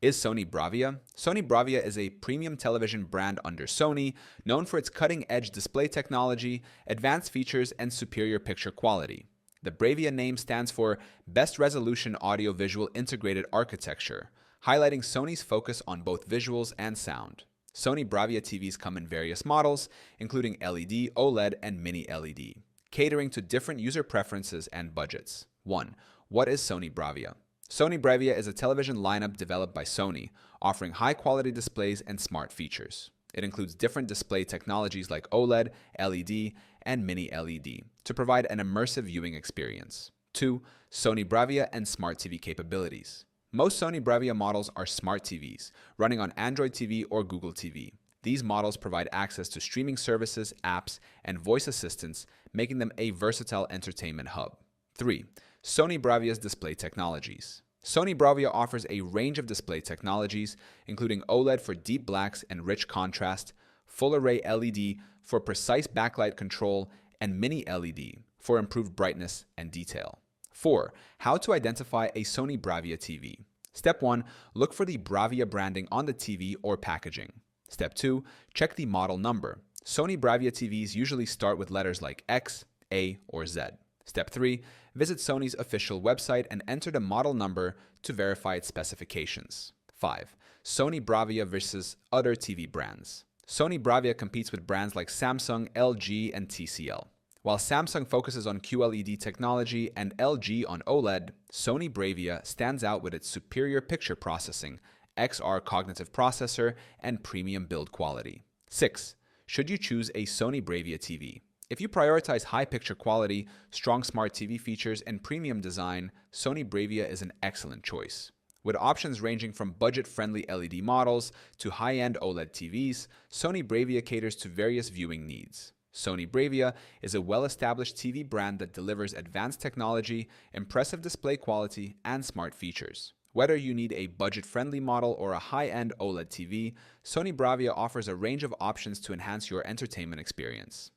Is Sony Bravia? Sony Bravia is a premium television brand under Sony, known for its cutting-edge display technology, advanced features, and superior picture quality. The Bravia name stands for Best Resolution Audio-Visual Integrated Architecture, highlighting Sony's focus on both visuals and sound. Sony Bravia TVs come in various models, including LED, OLED, and Mini LED, catering to different user preferences and budgets. 1. What is Sony Bravia? Sony Bravia is a television lineup developed by Sony, offering high-quality displays and smart features. It includes different display technologies like OLED, LED, and Mini LED to provide an immersive viewing experience. 2. Sony Bravia and Smart TV capabilities. Most Sony Bravia models are smart TVs, running on Android TV or Google TV. These models provide access to streaming services, apps, and voice assistants, making them a versatile entertainment hub. 3. Sony Bravia's display technologies. Sony Bravia offers a range of display technologies, including OLED for deep blacks and rich contrast, full array LED for precise backlight control, and Mini LED for improved brightness and detail. 4. How to identify a Sony Bravia TV. Step 1. Look for the Bravia branding on the TV or packaging. Step 2. Check the model number. Sony Bravia TVs usually start with letters like X, A, or Z. Step 3. Visit Sony's official website and enter the model number to verify its specifications. 5. Sony Bravia versus other TV brands. Sony Bravia competes with brands like Samsung, LG, and TCL. While Samsung focuses on QLED technology and LG on OLED, Sony Bravia stands out with its superior picture processing, XR cognitive processor, and premium build quality. 6. Should you choose a Sony Bravia TV? If you prioritize high picture quality, strong smart TV features, and premium design, Sony Bravia is an excellent choice. With options ranging from budget-friendly LED models to high-end OLED TVs, Sony Bravia caters to various viewing needs. Sony Bravia is a well-established TV brand that delivers advanced technology, impressive display quality, and smart features. Whether you need a budget-friendly model or a high-end OLED TV, Sony Bravia offers a range of options to enhance your entertainment experience.